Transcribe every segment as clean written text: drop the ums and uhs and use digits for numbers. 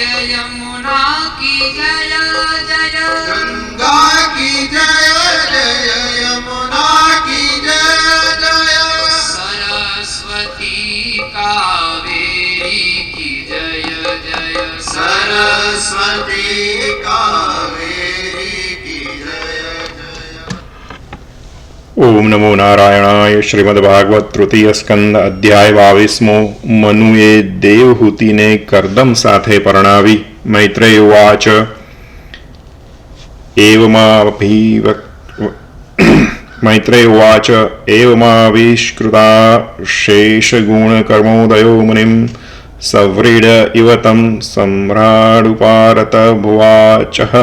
यमुना की जय जय, गंगा की जय जय, यमुना की जय जय, सरस्वती कावेरी की जय जय, सरस्वती कावेरी की जय जय। ओम नमो नारायणाय। श्रीमद्भागवत तृतीय स्कंદ અધ્યાય 22મો। મનુએ દેવહૂતિને કરદમ સાથે પરણાવી। મૈત્રેય ઉવાચ एवमाविष्कृता शेषगुणकर्मोदयो मुनिं सव्रीड इव तं सम्राडुपारत भुवाचः।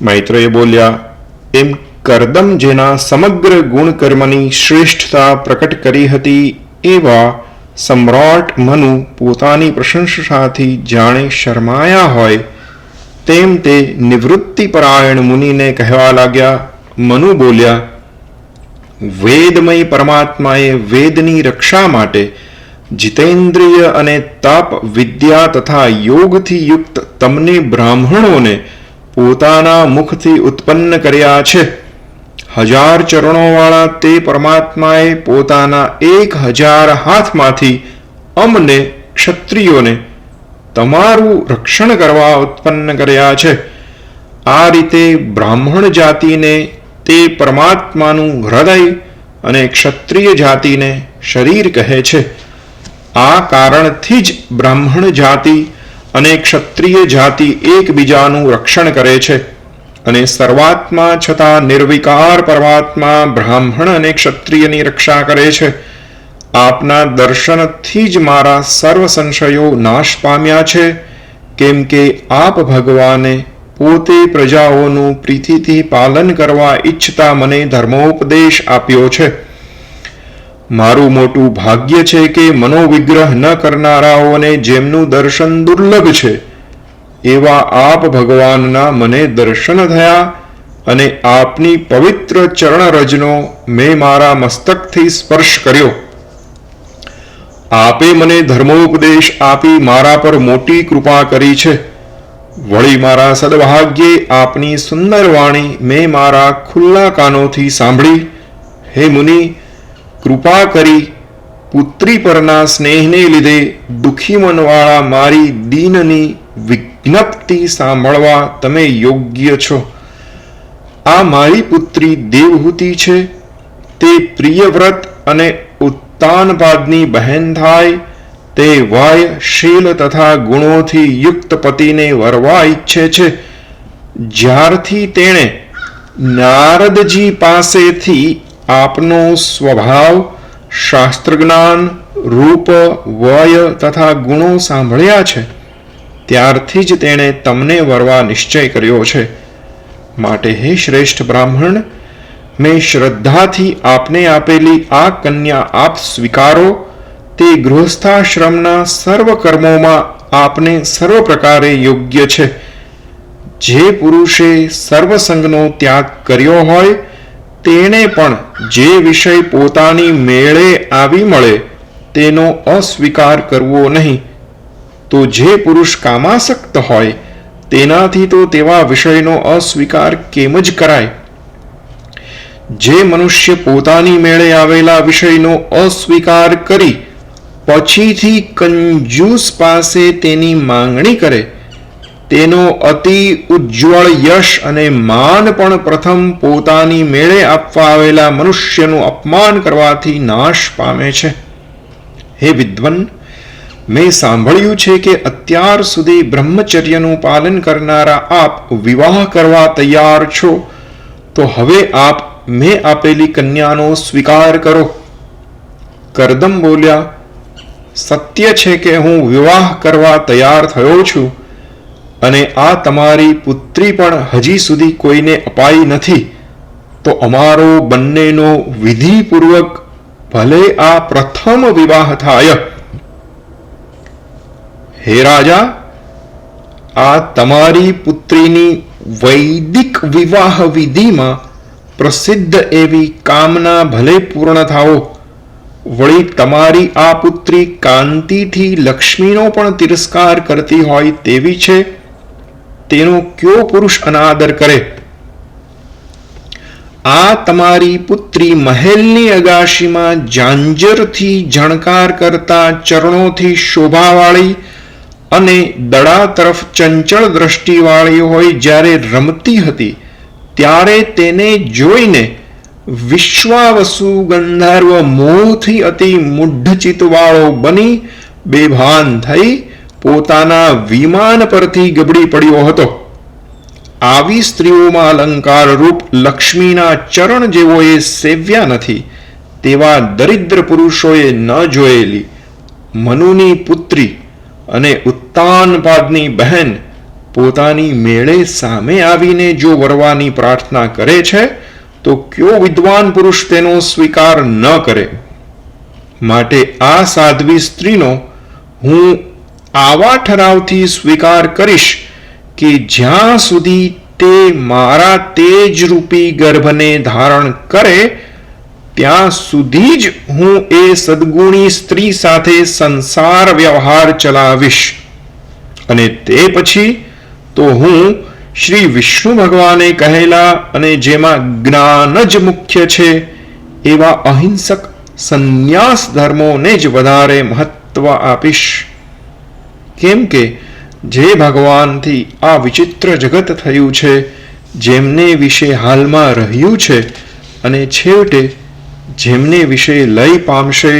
મૈત્રેય બોલ્યા, એમ કરદમ જેના સમગ્ર ગુણકર્મની શ્રેષ્ઠતા પ્રકટ કરી હતી એવા સમ્રાટ મનુ પોતાની પ્રશંસાથી જાણે શરમાયા હોય તેમ તે નિવૃત્તિપરાયણ મુનિને કહેવા લાગ્યા। મનુ બોલ્યા, વેદમય પરમાત્માએ વેદની રક્ષા માટે જીતેન્દ્રિય અને તપ વિદ્યા તથા યોગથી યુક્ત તમને બ્રાહ્મણોને પોતાના મુખથી ઉત્પન્ન કર્યા છે। 1000 ચરણોવાળા તે પરમાત્માએ પોતાના 1000 હાથમાંથી અમને ક્ષત્રિયોને તમારું રક્ષણ કરવા ઉત્પન્ન કર્યા છે। આ રીતે બ્રાહ્મણ જાતિને તે પરમાત્માનું હૃદય અને ક્ષત્રિય જાતિને શરીર કહે છે। આ કારણથી જ બ્રાહ્મણ જાતિ અને ક્ષત્રિય જાતિ એકબીજાનું રક્ષણ કરે છે અને સર્વાત્મા છતાં નિર્વિકાર પરમાત્મા બ્રાહ્મણ અને ક્ષત્રિયની રક્ષા કરે છે। આપના દર્શનથી જ મારા સર્વ સંશયો નાશ પામ્યા છે, કેમ કે આપ ભગવાને પોતે પ્રજાઓનું પ્રીતિથી પાલન કરવા ઈચ્છતા મને ધર્મોપદેશ આપ્યો છે। મારું મોટું ભાગ્ય છે કે મનોવિગ્રહ ન કરનારાઓને જેમનું દર્શન દુર્લભ છે એવા આપ ભગવાનના મને દર્શન થયા અને આપની પવિત્ર ચરણરજનો મેં મારા મસ્તકથી સ્પર્શ કર્યો। આપે મને ધર્મોપદેશ આપી મારા પર મોટી કૃપા કરી છે। વળી મારા સદભાગ્યે આપની સુંદર વાણી મેં મારા ખુલ્લા કાનોથી સાંભળી। હે મુનિ, કૃપા કરી પુત્રી પરના સ્નેહને લીધે દુઃખી મનવાળા મારી દીનની વિજ્ઞપ્તિ સાંભળવા તમે યોગ્ય છો। આ મારી પુત્રી દેવહૂતિ છે। તે પ્રિયવ્રત અને ઉત્તાનપાદની બહેન થાય। તે વાય શીલ તથા ગુણોથી યુક્ત પતિને વરવા ઈચ્છે છે। જ્યારથી તેણે નારદજી પાસેથી આપનો સ્વભાવ, શાસ્ત્રજ્ઞાન, રૂપ, વય તથા ગુણો સાંભળ્યા છે ત્યારથી જ તેણે તમને વરવા નિશ્ચય કર્યો છે। માટે હે શ્રેષ્ઠ બ્રાહ્મણ, મેં શ્રદ્ધાથી આપને આપેલી આ કન્યા આપ સ્વીકારો। તે ગૃહસ્થાશ્રમના સર્વ કર્મોમાં આપને સર્વ પ્રકારે યોગ્ય છે। જે પુરુષે સર્વસંગનો ત્યાગ કર્યો હોય તેણે પણ જે વિષય પોતાની મેળે આવી મળે તેનો અસ્વીકાર કરવો નહીં। તો જે પુરુષ કામાસક્ત હોય તેનાથી તો તેવા વિષયનો અસ્વીકાર કેમ જ કરાય? જે મનુષ્ય પોતાની મેળે આવેલા વિષયનો અસ્વીકાર કરી પછીથી કંજૂસ પાસે તેની માંગણી કરે તેનો અતિ ઉજ્જવળ યશ અને માન પણ પ્રથમ પોતાની મેળે આપવા આવેલા મનુષ્યનું અપમાન કરવાથી નાશ પામે છે। હે વિદ્વન, મેં સાંભળ્યું છે કે અત્યાર સુધી બ્રહ્મચર્યનું પાલન કરનારા આપ વિવાહ કરવા તૈયાર છો, તો હવે આપ મેં આપેલી કન્યાનો સ્વીકાર કરો। કરદમ બોલ્યા, સત્ય છે કે હું વિવાહ કરવા તૈયાર થયો છું અને આ તમારી પુત્રી પણ હજી સુધી કોઈને અપાઈ નથી, તો અમારો બંનેનો વિધિપૂર્વક ભલે આ પ્રથમ વિવાહ થાય। હે રાજા, આ તમારી પુત્રીની વૈદિક વિવાહ વિધિમાં પ્રસિદ્ધ એવી કામના ભલે પૂર્ણ થાઓ, વળી તમારી આ પુત્રી કાંતિથી લક્ષ્મીનો પણ તિરસ્કાર કરતી હોય તેવી છે, તેનો કયો પુરુષ અનાદર કરે? આ તમારી પુત્રી મહેલની અગાશીમાં ઝાંઝરથી ઝણકાર કરતા ચરણોથી શોભાવાળી અને દડા તરફ ચંચળ દ્રષ્ટિવાળી હોય જ્યારે રમતી હતી, ત્યારે તેને જોઈને વિશ્વાવસુ ગંધર્વ મોહથી અતિ મૂઢચિત્તવાળો બની બેભાન થઈ પોતાના વિમાન પરથી ગબડી પડ્યો હતો. આવી સ્ત્રીઓમાં અલંકાર રૂપ લક્ષ્મીના ચરણ જેવોએ સેવ્યા નથી તેવા દરિદ્ર પુરુષોએ ન જોયેલી મનુની પુત્રી અને ઉત્તાનપાદની બહેન પોતાની મેળે સામે આવીને જો વરવાની પ્રાર્થના કરે છે તો કયો વિદ્વાન પુરુષ તેનો સ્વીકાર ન કરે? માટે આ સાધ્વી સ્ત્રીનો હું આવા ઠરાવથી સ્વીકાર કરીશ કે જ્યાં સુધી તે મારા તેજરૂપી ગર્ભને ધારણ કરે ત્યાં સુધી જ હું એ સદગુણી સ્ત્રી સાથે સંસાર વ્યવહાર ચલાવીશ, અને તે પછી તો હું શ્રી વિષ્ણુ ભગવાને કહેલા અને જેમાં જ્ઞાન જ મુખ્ય છે એવા અહિંસક સંન્યાસ ધર્મોને જ વધારે મહત્વ આપીશ. કેમ કે જે ભગવાનથી આ વિચિત્ર જગત થયું છે, જેમને વિશે હાલમાં રહ્યું છે અને છેવટે જેમને વિશે લય પામશે,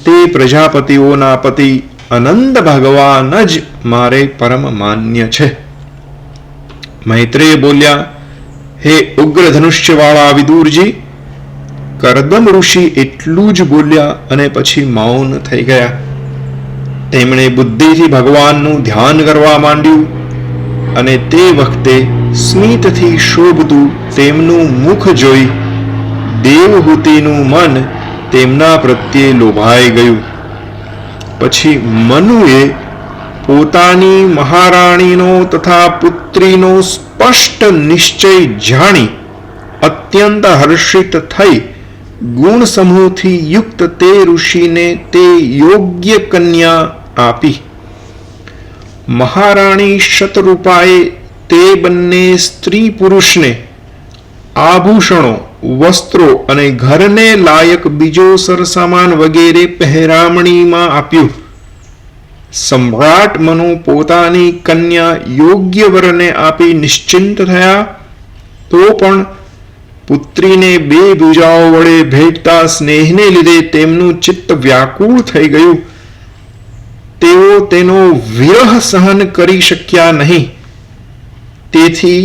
તે પ્રજાપતિઓના પતિ અનંત ભગવાન જ મારે પરમ માન્ય છે. મૈત્રેય બોલ્યા, હે ઉગ્ર ધનુષ્યવાળા વિદુરજી, કરદમ ઋષિ એટલું જ બોલ્યા અને પછી મૌન થઈ ગયા. તેમણે બુદ્ધિથી ભગવાનનું ધ્યાન કરવા માંડ્યું અને તે વખતે સ્મિતથી શોભતું તેમનું મુખ જોઈ દેવહૂતિનું મન તેમના પ્રત્યે લોભાઈ ગયું. પછી મનુએ પોતાની મહારાણીનો તથા પુત્રીનો સ્પષ્ટ નિશ્ચય જાણી અત્યંત હર્ષિત થઈ ગુણ સમૂહથી યુક્ત તે ઋષિને તે યોગ્ય કન્યા આપી. મહારાણી શતરૂપાએ તે બંને સ્ત્રી પુરુષને આભૂષણો, વસ્ત્રો અને ઘરને લાયક બીજો સરસામાન વગેરે પહેરામણીમાં આપ્યું. સમ્રાટ મનુ પોતાની કન્યા યોગ્ય વરને આપી નિશ્ચિંત થયા, તો પણ પુત્રીને બે ભુજાઓ વડે ભેટતા સ્નેહને લીધે તેમનું ચિત્ત વ્યાકુળ થઈ ગયું. તેઓ તેનો વિરહ સહન કરી શક્યા નહીં. તેથી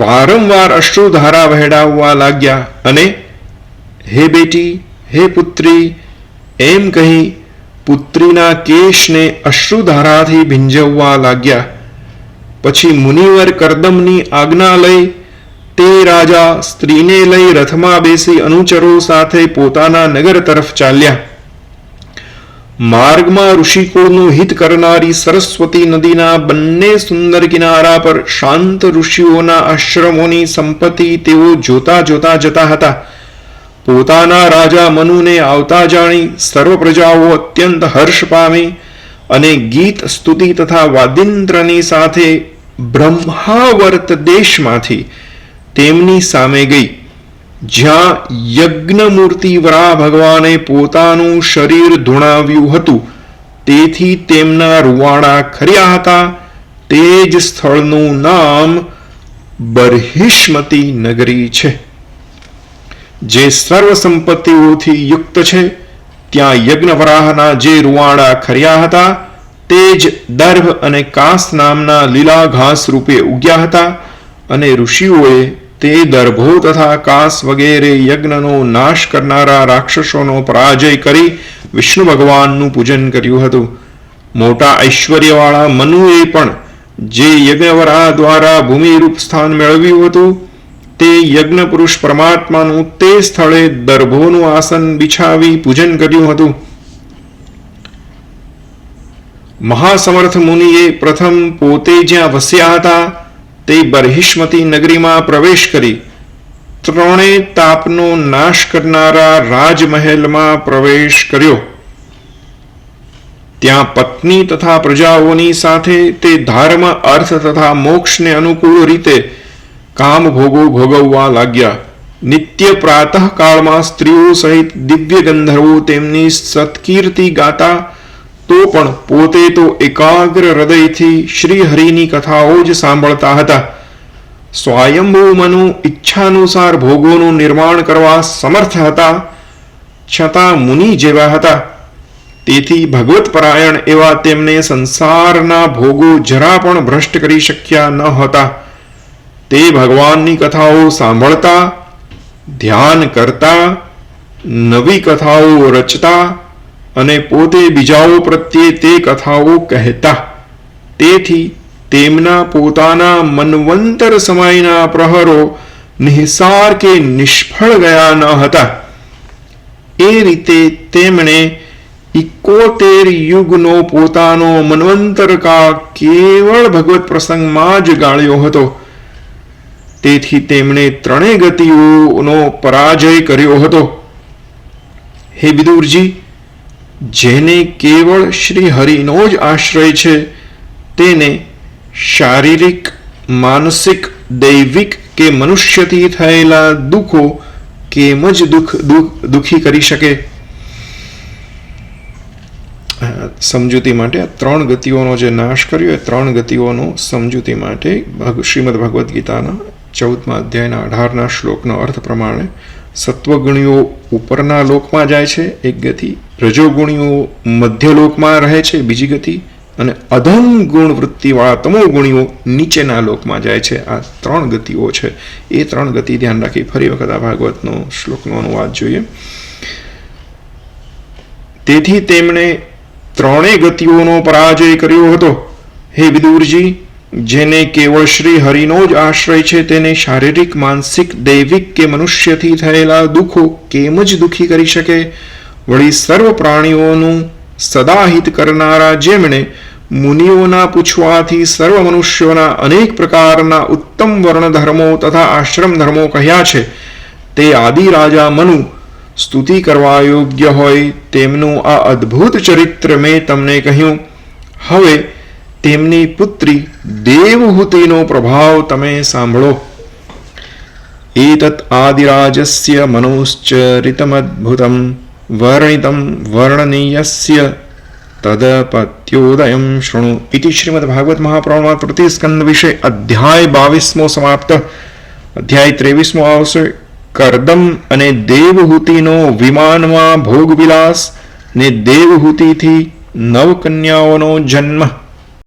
વારંવાર અશ્રુધારા વહેડાવવા લાગ્યા અને હે બેટી, હે પુત્રી એમ કહી પુત્રીના કેશને અશ્રુધારાથી ભીંજવવા લાગ્યા. પછી મુનિવર કરદમની આજ્ઞા લઈ તે રાજા સ્ત્રીને લઈ રથમાં બેસી અનુચરો સાથે પોતાના નગર તરફ ચાલ્યા. માર્ગમાં ઋષિકુળનું હિત કરનારી સરસ્વતી નદીના બંને સુંદર કિનારા પર શાંત ઋષિઓના આશ્રમોની સંપત્તિ તેઓ જોતા જોતા જતા હતા. પોતાના રાજા મનુને આવતા જાણી સર્વ પ્રજાઓ અત્યંત હર્ષ પામી અને ગીત, સ્તુતિ તથા વાદિંત્રની સાથે બ્રહ્માવર્ત દેશમાંથી તેમની સામે ગઈ, જ્યાં યજ્ઞમૂર્તિ વરા ભગવાને પોતાનું શરીર ધૂણાવ્યું હતું. તેથી તેમના રૂવાડા ખર્યા હતા. તે જ સ્થળનું નામ બર્હિષ્મતી નગરી છે, જે સર્વ સંપત્તિઓથી યુક્ત છે. ત્યાં યજ્ઞવરાહના જે રૂવાડા ખર્યા હતા તે જ દર્ભ અને કાસ નામના લીલા ઘાસ રૂપે ઉગ્યા હતા, અને ઋષિઓએ તે દર્ભો તથા કાસ વગેરે યજ્ઞનો નાશ કરનારા રાક્ષસોનો પરાજય કરી વિષ્ણુ ભગવાનનું પૂજન કર્યું હતું. મોટા ઐશ્વર્યવાળા મનુએ પણ જે યજ્ઞવરા દ્વારા ભૂમિરૂપ સ્થાન મેળવ્યું હતું તે યજ્ઞ પુરુષ પરમાત્માનું તે સ્થળે દર્ભોનું આસન બિછાવી પૂજન કર્યું હતું. મહાસમર્થ મુનિએ પ્રથમ પોતે જ્યાં વસ્યા હતા તે બર્હિષ્મતી નગરીમાં પ્રવેશ કરી ત્રણેય તાપનો નાશ કરનારા રાજમહેલમાં પ્રવેશ કર્યો. ત્યાં પત્ની તથા પ્રજાઓની સાથે તે ધર્મ, અર્થ તથા મોક્ષને અનુકૂળ રીતે કામ ભોગો ભોગવવા લાગ્યા. નિત્ય પ્રાતઃકાળમાં સ્ત્રીઓ સહિત દિવ્ય ગંધર્વો તેમની સત્કીર્તિ ગાતા, તો પણ પોતે તો એકાગ્ર હૃદયથી શ્રી હરિની કથાઓ જ સાંભળતા હતા. સ્વયંભૂ મનુ ઈચ્છાનુસાર ભોગોનું નિર્માણ કરવા સમર્થ હતા, છતાં મુનિ જેવા હતા. તેથી ભગવત પરાયણ એવા તેમને સંસારના ભોગો જરા પણ ભ્રષ્ટ કરી શક્યા ન હતા. તે ભગવાનની કથાઓ સાંભળતા, ધ્યાન કરતા, નવી કથાઓ રચતા અને પોતે બીજાઓ પ્રત્યે તે કથાઓ કહેતા. તેથી તેમના પોતાના મન્વંતર સમયના પ્રહરો નિહિસાર કે નિષ્ફળ ગયા ન હતા. એ રીતે તેમણે 71 યુગનો પોતાનો મન્વંતર કાળ કેવળ ભગવત પ્રસંગમાં જ ગાળ્યો હતો. તેથી તેમણે ત્રણેય ગતિઓનો પરાજય કર્યો હતો. હે વિદુરજી, જેને કેવળ શ્રી હરિનો જ આશ્રય છે તેને શારીરિક, માનસિક, દૈવિક કે મનુષ્યથી થયેલા દુઃખો કેમ જ દુઃખી કરી શકે? સમજૂતી માટે આ ત્રણ ગતિઓનો જે નાશ કર્યો એ ત્રણ ગતિઓનો સમજૂતી માટે શ્રીમદ ભગવદ્ ગીતાના 14મા અધ્યાયના 18ના શ્લોકનો અર્થ પ્રમાણે સત્વગુણીઓ ઉપરના લોકમાં જાય છે એક ગતિ, રજોગુણીઓ મધ્ય લોકમાં રહે છે બીજી ગતિ, અને અધમ ગુણ વૃત્તિવાળા તમોગુણીઓ નીચેના લોકમાં જાય છે. આ ત્રણ ગતિઓ છે. એ ત્રણ ગતિ ધ્યાન રાખી ફરી વખત આ ભાગવતનો શ્લોકનો અનુવાદ જોઈએ. તેથી તેમણે ત્રણેય ગતિઓનો પરાજય કર્યો હતો. હે વિદુરજી, જેને કેવળ શ્રી હરિનો જ આશ્રય છે તેને શારીરિક, માનસિક, દૈવિક કે મનુષ્યથી થયેલા દુઃખો કેમ જ દુઃખી કરી શકે? વળી સર્વ પ્રાણીઓનું સદા હિત કરનારા જેમણે મુનિઓના પૂછવાથી સર્વ મનુષ્યોના અનેક પ્રકારના ઉત્તમ વર્ણ ધર્મો તથા આશ્રમ ધર્મો કહ્યા છે, તે આદિ રાજા મનુ સ્તુતિ કરવા યોગ્ય હોય તેમનું આ અદ્ભુત ચરિત્ર મેં તમને કહ્યું. હવે તેમની પુત્રી દેવહૂતિનો પ્રભાવ તમે સાંભળો. એતત આદિરાજસ્ય મનોશ્ચરિતમદ્ભુતમ વર્ણિતમ વર્ણનીયસ્ય તદપત્યોદયમ શૃણુ. ઇતિ શ્રીમદ ભાગવત મહાપુરાણમાં તૃતીય સ્કંદ વિશે અધ્યાય 22મો સમાપ્ત. અધ્યાય 23મો આવશે. કરદમ અને દેવહૂતિનો વિમાનમાં ભોગવિલાસ ને દેવહૂતિથી નવ કન્યાઓનો જન્મ.